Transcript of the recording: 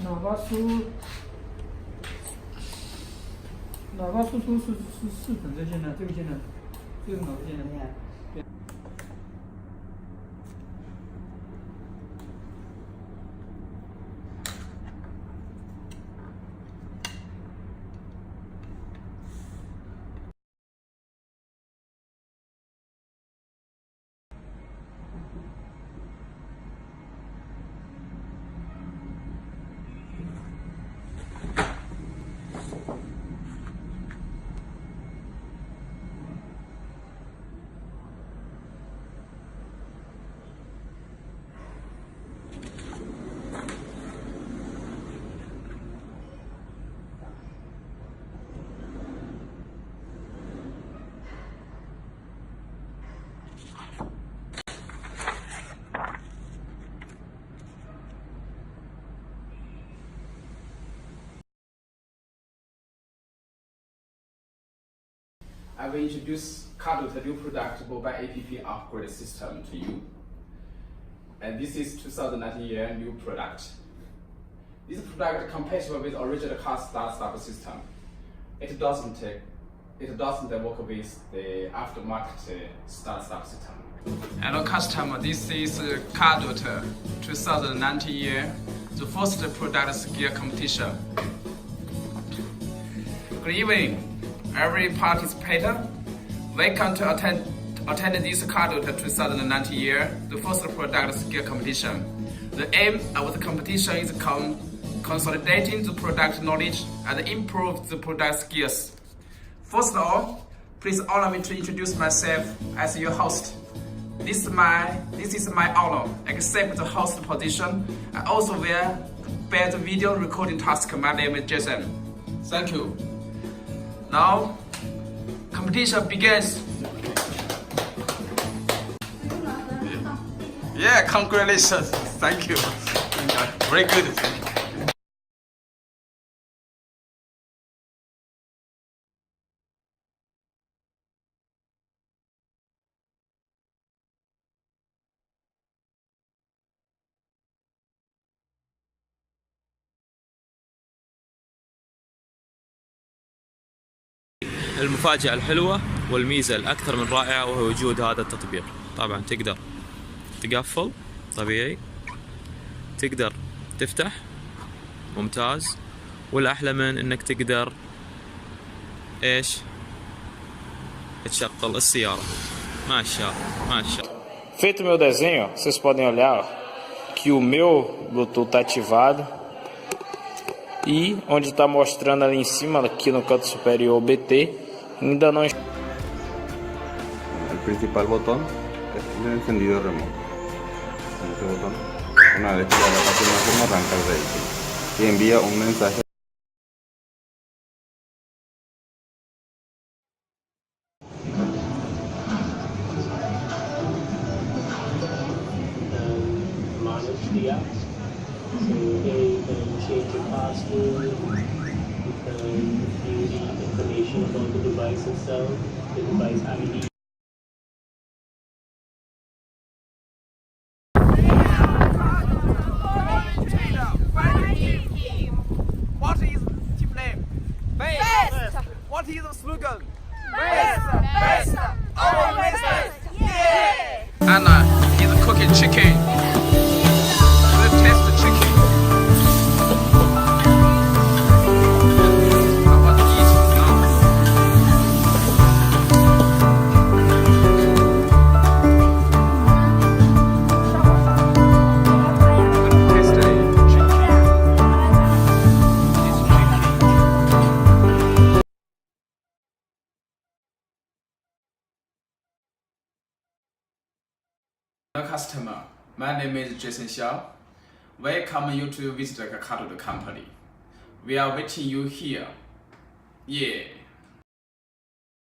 喇叭输出是等这键的，这个键的，这个是哪个键的？I will introduce cardot, a new product mobile app upgrade system to you. And this is 2019 year new product. This product compatible with original car start-stop system. It doesn't work with the aftermarket start-stop system. Hello customer, this is cardot 2019 year, the first product skill competition. Good evening. Every participator, welcome to attend this cardot 2019 year, the first product skill competition. The aim of the competition is consolidating the product knowledge and improve the product skills. First of all, please allow me to introduce myself as your host. This is my honor. Accept the host position. I also will bear the video recording task. My name is Jason. Thank you. Now, competition begins. Yeah, congratulations. Thank you. Very good. المفاجأة الحلوة والميزة الأكثر من رائعة وهو وجود هذا التطبيق. طبعا تقدر تقفل طبيعي، تقدر تفتح ممتاز، والأحلى من إنك تقدر إيش تشغل السيارة. ما شاء الله. Feito o meu desenho, vocês podem olhar que o meu Bluetooth está ativado e onde está mostrando ali em cima, aqui no canto superior BT, ainda não. El principal botón es el encendido remoto. Con ese botón, una vez que la confirmación arranca el vehículo y envía un mensaje. The app. So here you can change your password, you can view the information about the device itself, the device ID. What is team name? Best. What is the slogan? Best. Always best. Yeah. Anna is cooking chicken. Let's taste the chicken. I want to eat it now. Taste the chicken. This chicken. Customer, my name is Jason Xiao. Welcome you to visit the cardot company. We are waiting you here. Yeah.